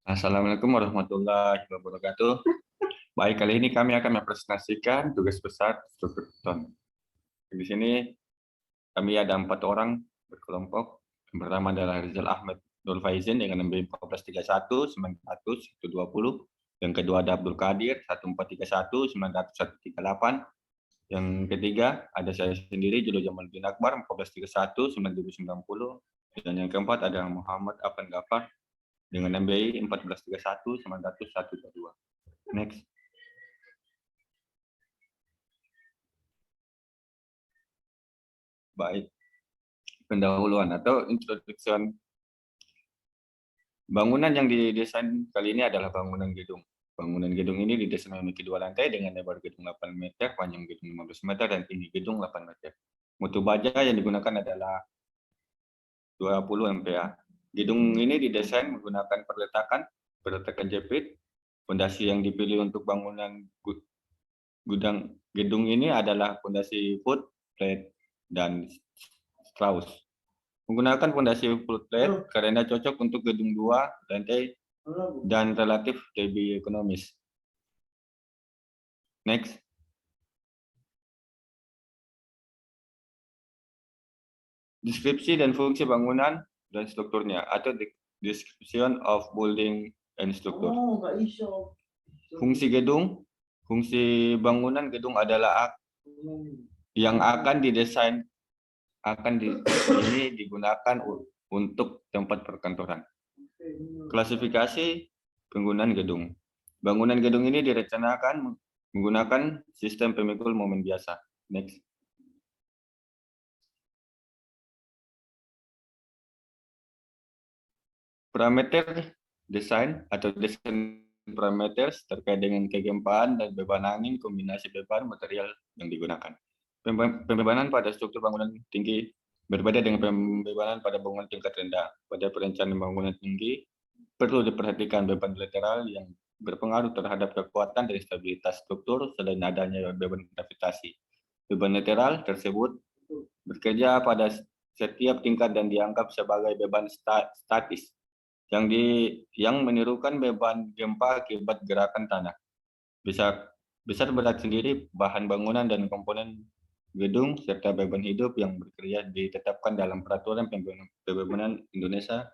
Assalamualaikum warahmatullahi wabarakatuh. Baik, kali ini kami akan mempresentasikan tugas besar struktur beton. Di sini kami ada 4 orang berkelompok. Yang pertama adalah Rizal Ahmed Nur Faizin dengan NB 1431 900 120. Yang kedua ada Abdul Qadir 1431 900 138. Yang ketiga ada saya sendiri Julu Jamaluddin Akbar 1431 9090. Dan yang keempat ada Muhammad Afan Ghaffar dengan MBI 1431 900 122. Next. Baik, pendahuluan atau introduction. Bangunan yang didesain kali ini adalah bangunan gedung. Bangunan gedung ini didesain memiliki 2 lantai dengan lebar gedung 8 meter, panjang gedung 15 meter, dan tinggi gedung 8 meter. Mutu baja yang digunakan adalah 20 MPa. Gedung ini didesain menggunakan peletakan jepit. Fondasi yang dipilih untuk bangunan gedung ini adalah fondasi foot plate dan Strauss. Menggunakan fondasi foot plate karena cocok untuk gedung 2 lantai dan relatif lebih ekonomis. Next. Deskripsi dan fungsi bangunan dan strukturnya atau description of building and structure. Fungsi gedung, fungsi bangunan gedung adalah yang akan didesain ini digunakan untuk tempat perkantoran. Klasifikasi penggunaan gedung. Bangunan gedung ini direncanakan menggunakan sistem pemikul momen biasa. Next. Parameter desain atau desain parameters terkait dengan kegempaan dan beban angin, kombinasi beban material yang digunakan. Pembebanan pada struktur bangunan tinggi berbeda dengan pembebanan pada bangunan tingkat rendah. Pada perencanaan bangunan tinggi, perlu diperhatikan beban lateral yang berpengaruh terhadap kekuatan dan stabilitas struktur selain adanya beban gravitasi. Beban lateral tersebut bekerja pada setiap tingkat dan dianggap sebagai beban statis yang menirukan beban gempa akibat gerakan tanah. Besar berat sendiri, bahan bangunan dan komponen gedung, serta beban hidup yang bekerja ditetapkan dalam Peraturan Pembangunan Indonesia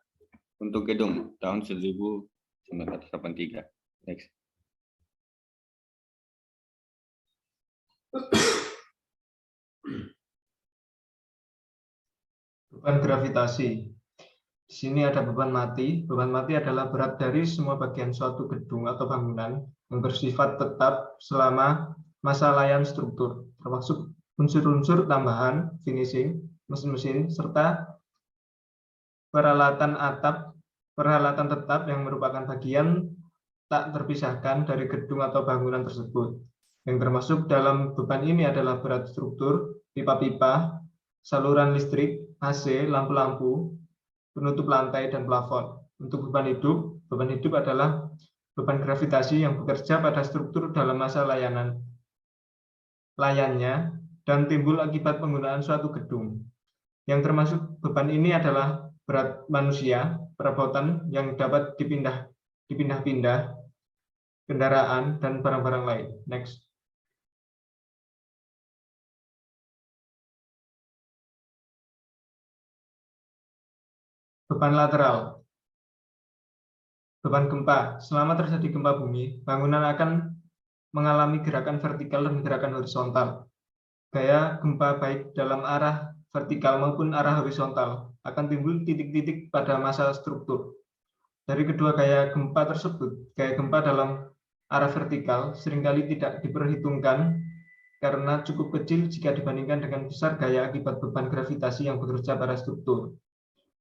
untuk gedung tahun 1983. Next. Beban gravitasi. Di sini ada beban mati. Beban mati adalah berat dari semua bagian suatu gedung atau bangunan yang bersifat tetap selama masa layan struktur, termasuk unsur-unsur tambahan, finishing, mesin-mesin, serta peralatan tetap yang merupakan bagian tak terpisahkan dari gedung atau bangunan tersebut. Yang termasuk dalam beban ini adalah berat struktur, pipa-pipa, saluran listrik, AC, lampu-lampu, penutup lantai, dan plafon. Untuk beban hidup adalah beban gravitasi yang bekerja pada struktur dalam masa layannya dan timbul akibat penggunaan suatu gedung. Yang termasuk beban ini adalah berat manusia, perabotan yang dapat dipindah-pindah, kendaraan, dan barang-barang lain. Next. Beban lateral. Beban gempa. Selama terjadi gempa bumi, bangunan akan mengalami gerakan vertikal dan gerakan horizontal. Gaya gempa baik dalam arah vertikal maupun arah horizontal akan timbul titik-titik pada masa struktur. Dari kedua gaya gempa tersebut, gaya gempa dalam arah vertikal seringkali tidak diperhitungkan karena cukup kecil jika dibandingkan dengan besar gaya akibat beban gravitasi yang bekerja pada struktur.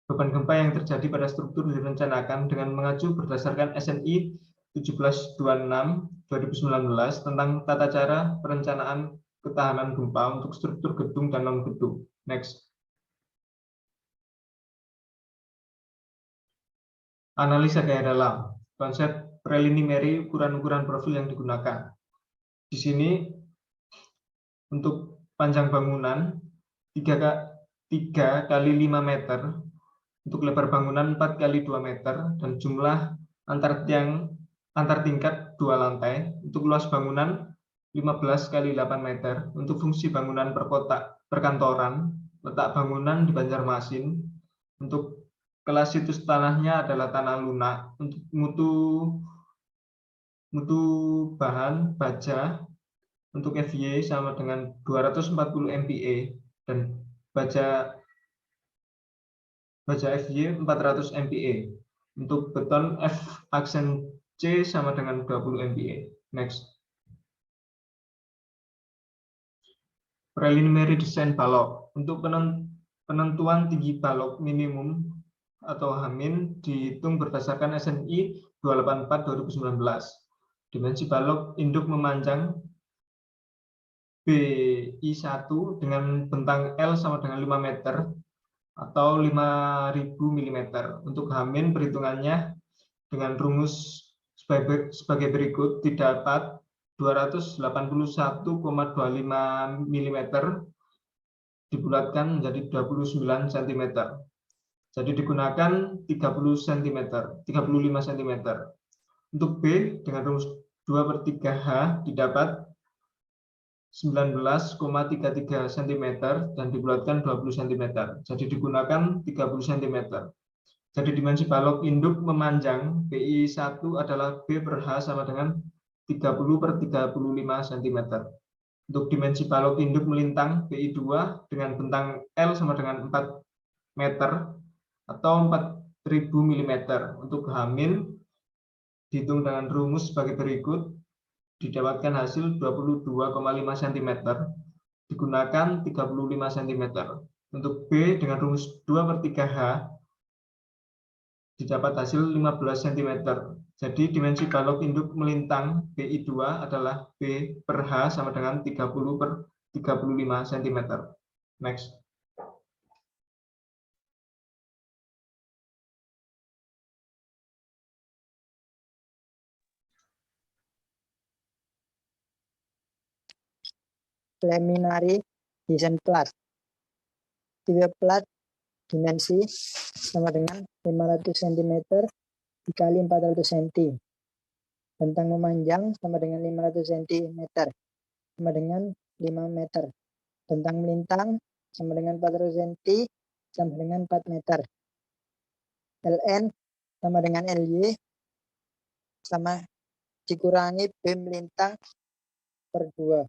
Beban gempa yang terjadi pada struktur direncanakan dengan mengacu berdasarkan SNI 1726/2019 tentang tata cara perencanaan ketahanan gempa untuk struktur gedung dan non-gedung. Next. Analisa gaya dalam. Konsep preliminary, ukuran-ukuran profil yang digunakan. Di sini untuk panjang bangunan 3 kali 5 meter, untuk lebar bangunan 4 kali 2 meter, dan jumlah antar tingkat 2 lantai. Untuk luas bangunan 15 kali 8 meter. Untuk fungsi bangunan perkantoran, letak bangunan di Banjarmasin. Untuk kelas situs tanahnya adalah tanah lunak. Untuk mutu bahan baja untuk FY sama dengan 240 MPa dan baja FY 400 MPa. Untuk beton F aksen C sama dengan 20 MPa. Next. Preliminary design balok. Untuk penentuan tinggi balok minimum atau Hamin dihitung berdasarkan SNI 284/2019. Dimensi balok induk memanjang BI1 dengan bentang L sama dengan 5 meter atau 5.000 mm. Untuk Hamin perhitungannya dengan rumus sebagai berikut. Didapat 281,25 mm dibulatkan menjadi 29 cm. Jadi digunakan 30 cm, 35 cm. Untuk B dengan rumus 2/3H didapat 19,33 cm dan dibulatkan 20 cm. Jadi digunakan 30 cm. Jadi dimensi balok induk memanjang BI1 adalah B per H sama dengan 30/35 cm. Untuk dimensi balok induk melintang BI2 dengan bentang L sama dengan 4 meter atau 4.000 mm. Untuk Hamin dihitung dengan rumus sebagai berikut. Didapatkan hasil 22,5 cm digunakan 35 cm. Untuk B dengan rumus 2/3H didapat hasil 15 cm. Jadi dimensi balok induk melintang BI2 adalah B per H sama dengan 30/35 cm. Next. Preliminary design plat. Tipe plat dimensi sama dengan 500 cm dikali 400 cm. Bentang memanjang sama dengan 500 cm sama dengan 5 meter. Bentang melintang sama dengan 400 cm sama dengan 4 meter. LN sama dengan LY sama dikurangi B melintang per 2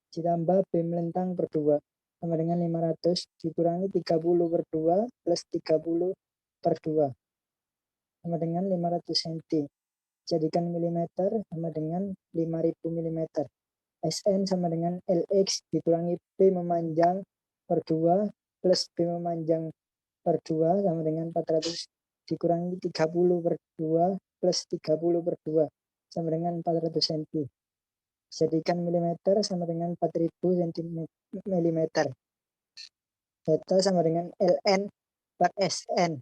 ditambah B melintang per 2 sama dengan 500 dikurangi 30 per 2 plus 30 per 2 sama dengan 500 cm. Jadikan milimeter sama dengan 5.000 mm. SN sama dengan LX dikurangi B memanjang per 2 plus B memanjang per 2 sama dengan 400 dikurangi 30 per 2 plus 30 per 2 sama dengan 400 cm. Jadikan milimeter sama dengan 4.000 mm. Beta sama dengan LN per SN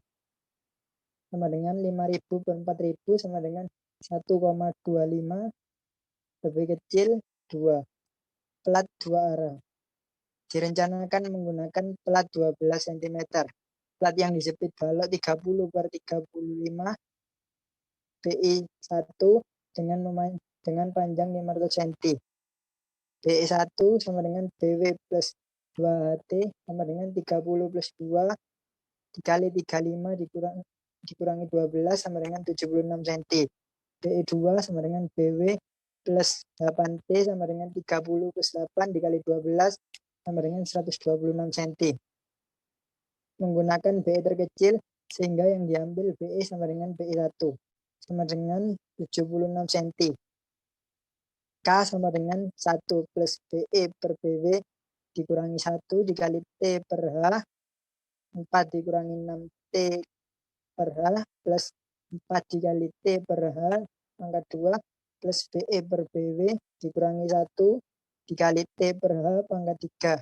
sama dengan 5.000 per 4.000 sama dengan 1,25 lebih kecil 2. Plat 2 arah. Direncanakan menggunakan plat 12 cm. Plat yang disepit balok 30 per 35 BI1 dengan panjang 500 cm. BI1 sama dengan BW plus 2HT sama dengan 30 plus 2 dikali 35 dikurangi 12 sama dengan 76 cm. BI2 sama dengan BW plus 8T sama dengan 30 plus 8 dikali 12 sama dengan 126 cm. Menggunakan BI terkecil sehingga yang diambil BI sama dengan BI1 sama dengan 76 cm. K sama dengan 1 plus BE per BW dikurangi 1 dikali T per H 4 dikurangi 6T per H plus 4 dikali T per H pangkat 2 plus BE per BW dikurangi 1 dikali T per H pangkat 3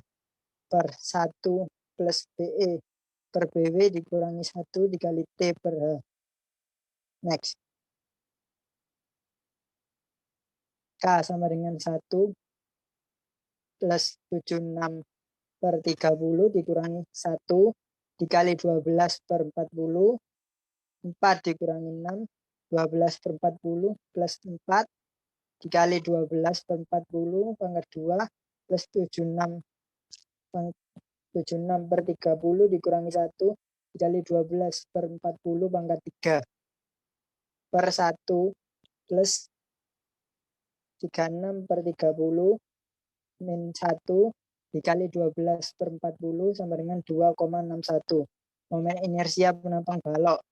per 1 plus BE per BW dikurangi 1 dikali T per H. Next. K sama dengan 1 plus 76 per 30 dikurangi 1 dikali 12 per 40 4 dikurangi 6 12/40 plus 4 dikali 12/40 pangkat 2 plus 76/30 dikurangi 1 dikali 12/40 pangkat 3 per 1 plus 36/30 min 1 dikali 12/40 sama dengan 2,61. Momen inersia penopang balok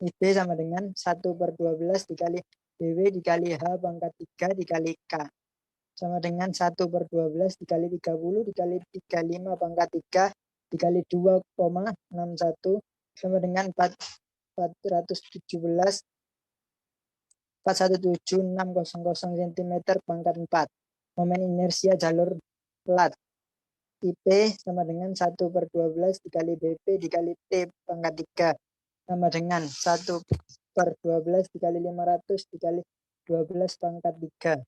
IB sama dengan 1/12 dikali BW dikali H pangkat 3 dikali K sama dengan 1/12 dikali 30 dikali 35 pangkat 3 dikali 2,61 sama dengan 417 417,600 cm pangkat 4. Momen inersia jalur plat IP sama dengan 1/12 dikali BP dikali T pangkat 3 sama dengan 1/12 dikali 500 dikali 12 pangkat 3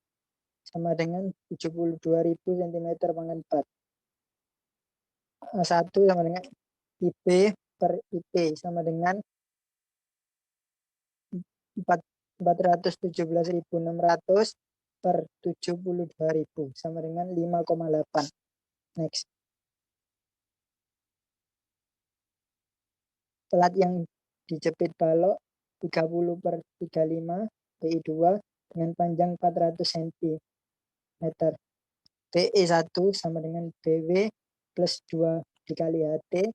sama dengan 72.000 cm pangkat 4. 1 sama dengan IP per IP sama dengan 417.600 per 72.000 sama dengan 5,8. Next. Plat yang dijepit balok 30/35 PI2 dengan panjang 400 cm. PE1 sama dengan BW plus 2 dikali HT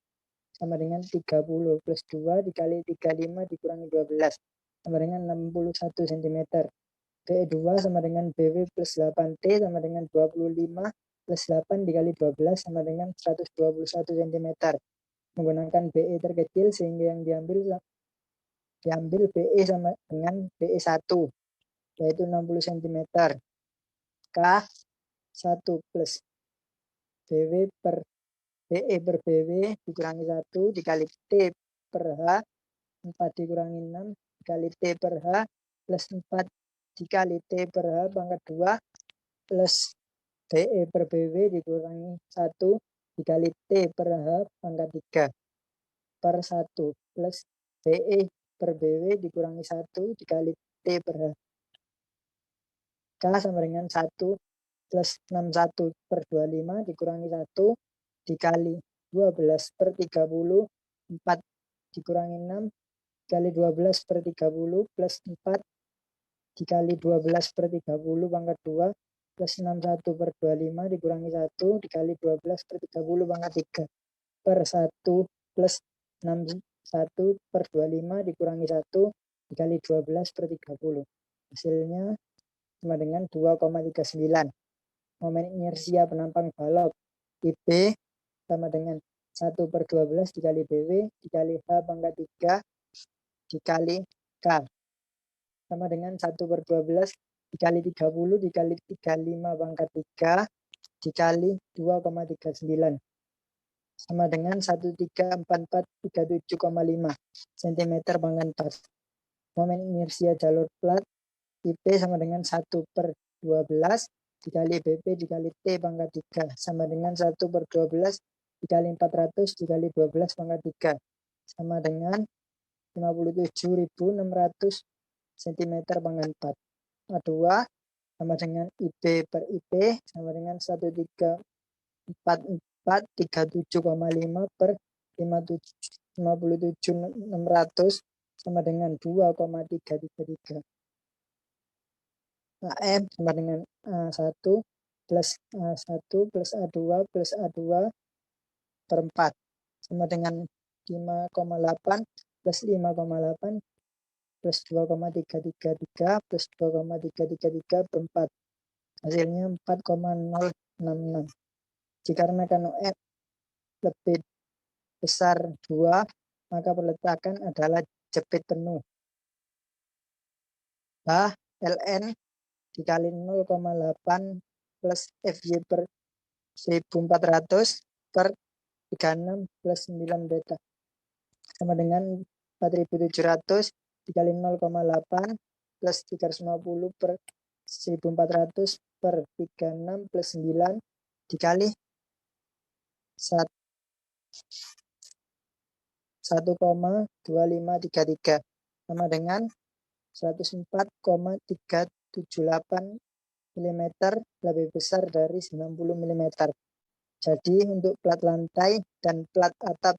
sama dengan 30 plus 2 dikali 35 dikurangi 12 sama dengan 61 cm. PE2 sama dengan BW plus 8T sama dengan 25 plus 8 dikali 12 sama dengan 121 cm. Menggunakan BE terkecil sehingga yang diambil BE sama dengan BE1 yaitu 60 cm. K1 plus BW per BE per BW dikurangi 1 dikali T per H 4 dikurangi 6 dikali T per H plus 4 dikali T per H pangkat 2 plus BE per BW dikurangi 1 dikali T per H pangkat 3 per 1 plus BE per BW dikurangi 1 dikali T per H. K sama dengan 1 plus 61/25 dikurangi 1 dikali 12/30 4 dikurangi 6 dikali 12/30 plus 4 dikali 12/30 pangkat 2 plus 61/25 dikurangi 1 dikali 12/30 pangkat 3 per 1 plus 61/25 dikurangi 1 dikali 12/30. Hasilnya sama dengan 2,39. Momen inersia penampang balok IB sama dengan 1/12 dikali BW dikali H pangkat 3 dikali K sama dengan 1/12 dikali 30 dikali 35 pangkat 3 dikali 2,39 sama dengan 134437,5 cm pangkat 4. Momen inersia jalur plat IP sama dengan 1/12 dikali BP dikali T pangkat 3 sama dengan 1/12 dikali 400 dikali 12 pangkat 3 sama dengan 57.600 cm pangkat 4. A2 sama dengan IP per IP sama dengan 1347,5 per 57.600 sama dengan 2,333. AM sama dengan A1 plus A1 plus A2 plus A2 per 4 sama dengan 5,8 plus 5,8 plus 2,333 plus 2,333 per 4. Hasilnya 4,066. Dikarenakan OM lebih besar 2, maka peletakan adalah jepit penuh. H LN dikali 0,8 plus FY per 1400 per 36 plus 9 beta sama dengan 4700 dikali 0,8 plus 350 per 1400 per 36 plus 9 dikali 1,2533 sama dengan 104,378 mm lebih besar dari 90 mm. Jadi untuk plat lantai dan plat atap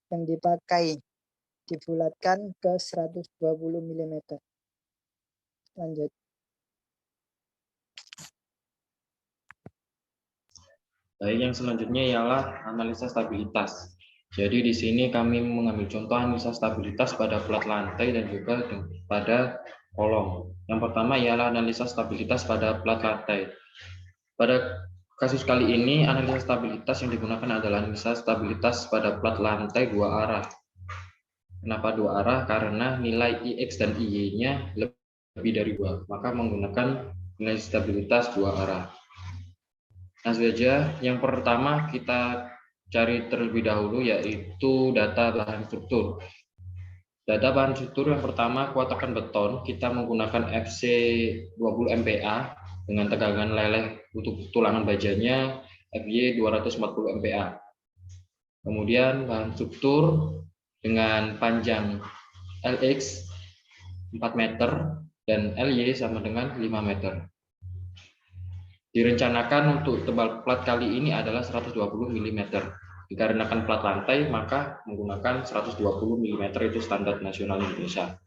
yang dipakai dibulatkan ke 120 mm. Lanjut. Baik, yang selanjutnya ialah analisa stabilitas. Jadi di sini kami mengambil contoh analisa stabilitas pada plat lantai dan juga pada kolom. Yang pertama ialah analisa stabilitas pada plat lantai. Pada kasus kali ini, analisa stabilitas yang digunakan adalah analisa stabilitas pada plat lantai dua arah. Kenapa dua arah? Karena nilai IX dan IY-nya lebih dari 2, maka menggunakan nilai stabilitas dua arah. Langsung saja, yang pertama kita cari terlebih dahulu yaitu data bahan struktur. Data bahan struktur yang pertama, kuat tekan beton, kita menggunakan FC 20 MPa dengan tegangan leleh untuk tulangan bajanya FY 240 MPa. Kemudian bahan struktur dengan panjang LX 4 meter dan LY sama dengan 5 meter. Direncanakan untuk tebal plat kali ini adalah 120 mm. Dikarenakan plat lantai, maka menggunakan 120 mm itu standar nasional Indonesia.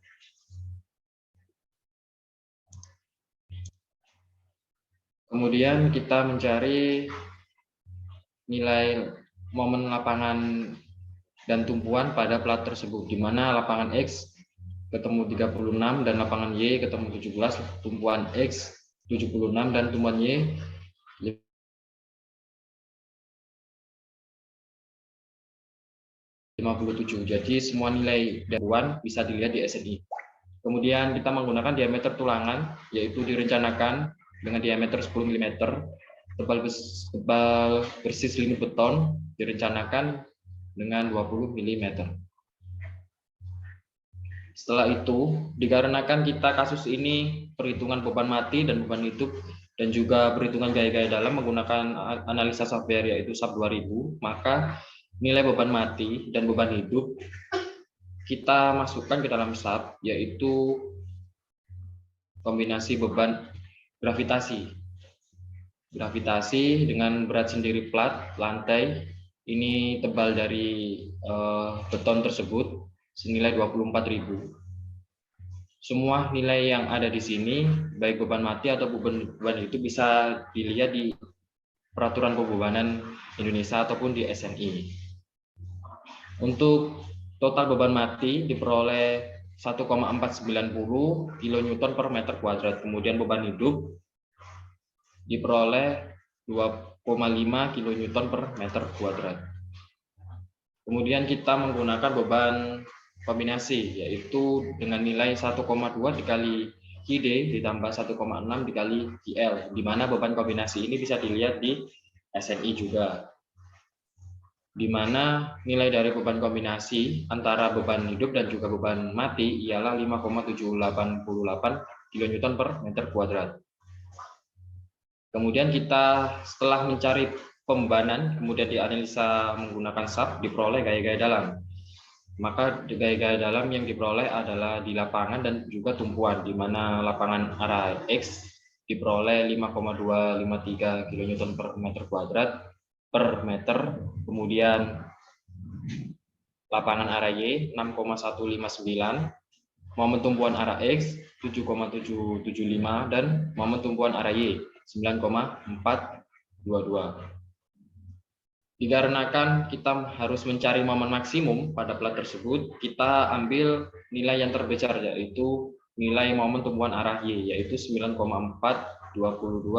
Kemudian kita mencari nilai momen lapangan dan tumpuan pada plat tersebut, di mana lapangan X ketemu 36 dan lapangan Y ketemu 17, tumpuan X 76 dan tumpuan Y 57. Jadi semua nilai daruan bisa dilihat di SNI. Kemudian kita menggunakan diameter tulangan, yaitu direncanakan dengan diameter 10 mm. Tebal bersih selimut beton direncanakan dengan 20 mm. Setelah itu, dikarenakan kita kasus ini perhitungan beban mati dan beban hidup dan juga perhitungan gaya-gaya dalam menggunakan analisa software yaitu SAP 2000, maka nilai beban mati dan beban hidup kita masukkan ke dalam SAP, yaitu kombinasi beban gravitasi. Gravitasi dengan berat sendiri plat lantai ini tebal dari beton tersebut senilai 24.000. Semua nilai yang ada di sini, baik beban mati atau beban itu bisa dilihat di Peraturan Pembebanan Indonesia ataupun di SNI. Untuk total beban mati diperoleh 1,490 kN per meter kuadrat. Kemudian beban hidup diperoleh 2,5 kN per meter kuadrat. Kemudian kita menggunakan beban kombinasi, yaitu dengan nilai 1,2 dikali QD ditambah 1,6 dikali QL, di mana beban kombinasi ini bisa dilihat di SNI juga, di mana nilai dari beban kombinasi antara beban hidup dan juga beban mati ialah 5,788 kN per meter kuadrat. Kemudian kita setelah mencari pembebanan, kemudian dianalisa menggunakan SAP, diperoleh gaya-gaya dalam. Maka gaya-gaya dalam yang diperoleh adalah di lapangan dan juga tumpuan, di mana lapangan arah X diperoleh 5,253 kN per meter kuadrat per meter. Kemudian lapangan arah Y 6,159, momen tumpuan arah X 7,775 dan momen tumpuan arah Y 9,422. Dikarenakan kita harus mencari momen maksimum pada plat tersebut, kita ambil nilai yang terbesar, yaitu nilai momen tumpuan arah Y, yaitu 9,422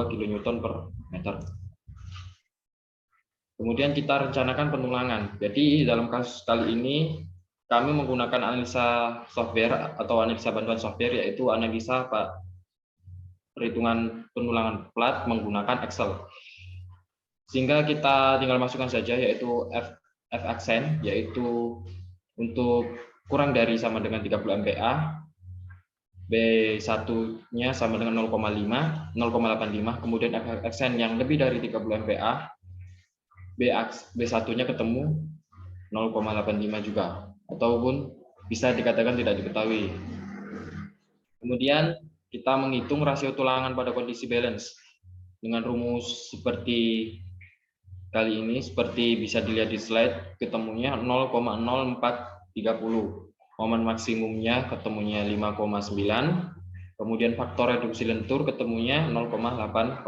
kN per meter. Kemudian kita rencanakan penulangan. Jadi dalam kasus kali ini kami menggunakan analisa software atau analisa bantuan software, yaitu analisa perhitungan penulangan plat menggunakan Excel. Sehingga kita tinggal masukkan saja, yaitu F aksen, yaitu untuk kurang dari sama dengan 30 MPa, B1-nya sama dengan 0,85, kemudian F aksen yang lebih dari 30 MPa, B1-nya ketemu 0,85 juga, ataupun bisa dikatakan tidak diketahui. Kemudian kita menghitung rasio tulangan pada kondisi balance dengan rumus seperti kali ini, seperti bisa dilihat di slide, ketemunya 0,0430. Momen maksimumnya ketemunya 5,9. Kemudian faktor reduksi lentur ketemunya 0,80.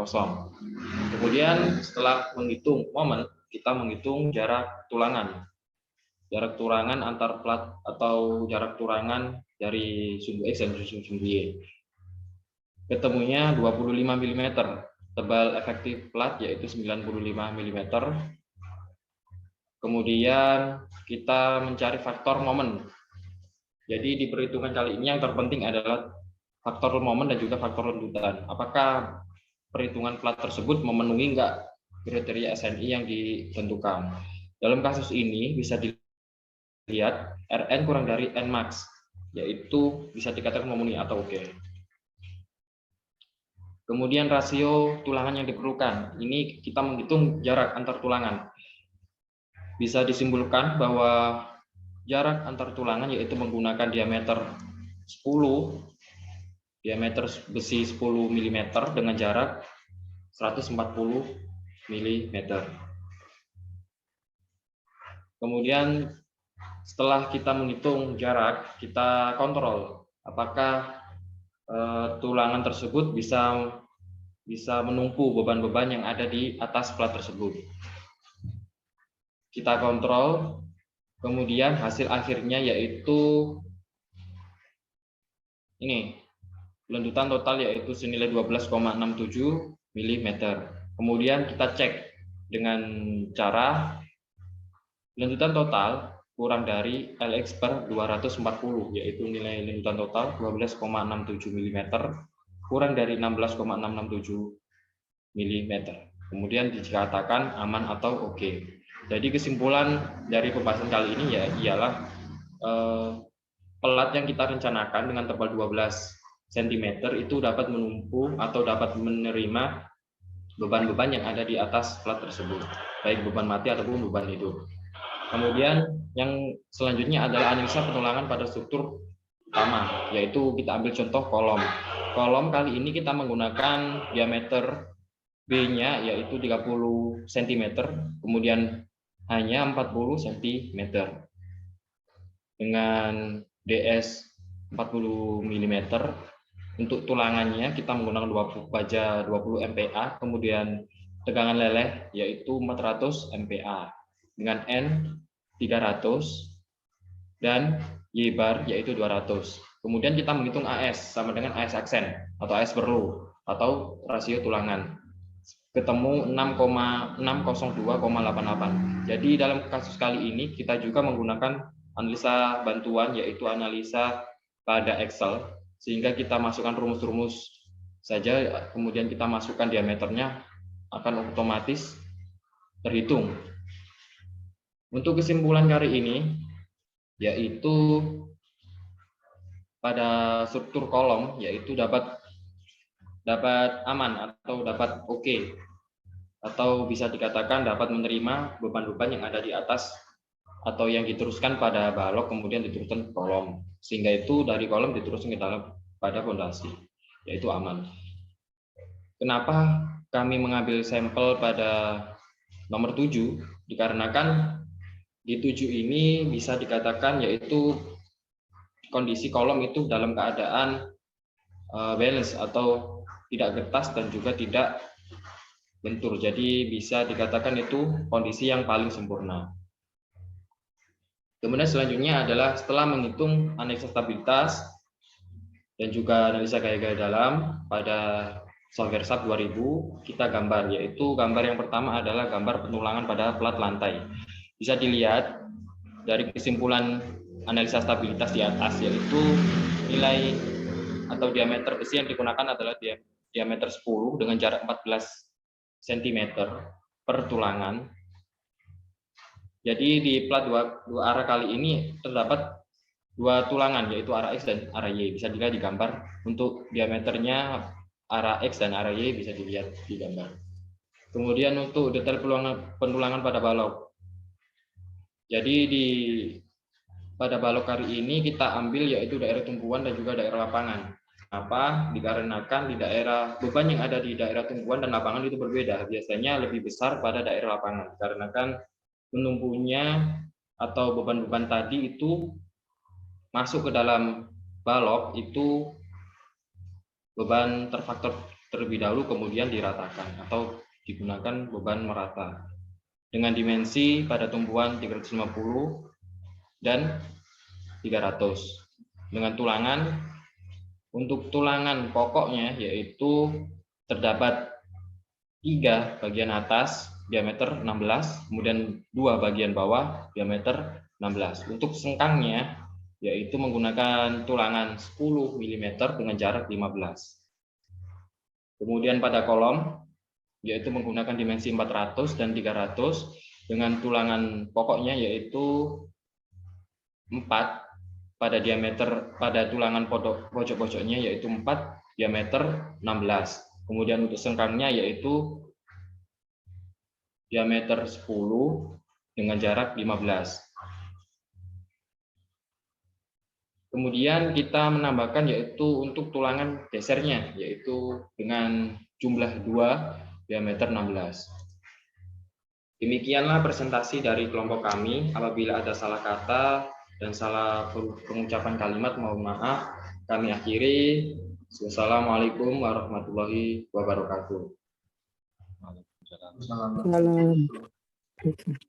Kemudian setelah menghitung momen, kita menghitung jarak tulangan. Jarak tulangan antar plat atau jarak tulangan dari sumbu X dan sumbu Y. Ketemunya 25 mm. Tebal efektif plat yaitu 95 mm. Kemudian kita mencari faktor momen. Jadi di perhitungan kali ini yang terpenting adalah faktor momen dan juga faktor lentutan. Apakah perhitungan plat tersebut memenuhi enggak kriteria SNI yang ditentukan? Dalam kasus ini bisa dilihat Rn kurang dari N max, yaitu bisa dikatakan memenuhi atau oke. Kemudian rasio tulangan yang diperlukan. Ini kita menghitung jarak antar tulangan. Bisa disimpulkan bahwa jarak antar tulangan yaitu menggunakan diameter besi 10 mm dengan jarak 140 mm. Kemudian setelah kita menghitung jarak, kita kontrol apakah tulangan tersebut bisa menumpu beban-beban yang ada di atas plat tersebut. Kita kontrol, kemudian hasil akhirnya yaitu ini, lentutan total yaitu senilai 12,67 mm. Kemudian kita cek dengan cara lentutan total kurang dari LX per 240, yaitu nilai lentutan total 12,67 mm kurang dari 16,667 mm. Kemudian dikatakan aman atau oke. Jadi kesimpulan dari pembahasan kali ini ialah pelat yang kita rencanakan dengan tebal 12 cm itu dapat menumpu atau dapat menerima beban-beban yang ada di atas plat tersebut, baik beban mati ataupun beban hidup. Kemudian yang selanjutnya adalah analisa penulangan pada struktur utama, yaitu kita ambil contoh kolom. Kolom kali ini kita menggunakan diameter B-nya yaitu 30 cm, kemudian hanya 40 cm. Dengan DS 40 mm. Untuk tulangannya kita menggunakan baja 20 MPa, kemudian tegangan leleh yaitu 400 MPa dengan N 300 dan Y bar yaitu 200. Kemudian kita menghitung AS sama dengan AS aksen atau AS perlu atau rasio tulangan. Ketemu 6,602,88. Jadi dalam kasus kali ini kita juga menggunakan analisa bantuan yaitu analisa pada Excel, sehingga kita masukkan rumus-rumus saja, kemudian kita masukkan diameternya, akan otomatis terhitung. Untuk kesimpulan kali ini yaitu pada struktur kolom yaitu dapat aman atau dapat oke, atau bisa dikatakan dapat menerima beban-beban yang ada di atas atau yang diteruskan pada balok kemudian diteruskan ke kolom, sehingga itu dari kolom diteruskan ke dalam pada fondasi, yaitu aman. Kenapa kami mengambil sampel pada nomor 7? Dikarenakan di 7 ini bisa dikatakan yaitu kondisi kolom itu dalam keadaan balance atau tidak getas dan juga tidak bentur. Jadi bisa dikatakan itu kondisi yang paling sempurna. Kemudian selanjutnya adalah setelah menghitung analisa stabilitas dan juga analisa gaya-gaya dalam pada software SAP 2000, kita gambar, yaitu gambar yang pertama adalah gambar penulangan pada plat lantai. Bisa dilihat dari kesimpulan analisa stabilitas di atas, yaitu nilai atau diameter besi yang digunakan adalah diameter 10 dengan jarak 14 cm per tulangan. Jadi di plat dua arah kali ini terdapat dua tulangan, yaitu arah X dan arah Y. Bisa dilihat di gambar. Untuk diameternya arah X dan arah Y bisa dilihat di gambar. Kemudian untuk detail penulangan pada balok. Jadi pada balok kali ini kita ambil yaitu daerah tumpuan dan juga daerah lapangan. Apa? Dikarenakan di daerah beban yang ada di daerah tumpuan dan lapangan itu berbeda. Biasanya lebih besar pada daerah lapangan. Dikarenakan penumpunya atau beban-beban tadi itu masuk ke dalam balok itu beban terfaktor terlebih dahulu kemudian diratakan atau digunakan beban merata. Dengan dimensi pada tumpuan 350 dan 300. Dengan tulangan, untuk tulangan pokoknya yaitu terdapat 3 bagian atas diameter 16, kemudian 2 bagian bawah diameter 16. Untuk sengkangnya yaitu menggunakan tulangan 10 mm dengan jarak 15. Kemudian pada kolom yaitu menggunakan dimensi 400 dan 300 dengan tulangan pokoknya yaitu 4 pada diameter pada tulangan pojok-pojoknya yaitu 4 diameter 16. Kemudian untuk sengkangnya yaitu diameter 10 dengan jarak 15. Kemudian kita menambahkan yaitu untuk tulangan gesernya yaitu dengan jumlah 2 diameter 16. Demikianlah presentasi dari kelompok kami. Apabila ada salah kata dan salah pengucapan kalimat, mohon maaf. Kami akhiri. Wassalamualaikum warahmatullahi wabarakatuh. Assalamualaikum. Salam.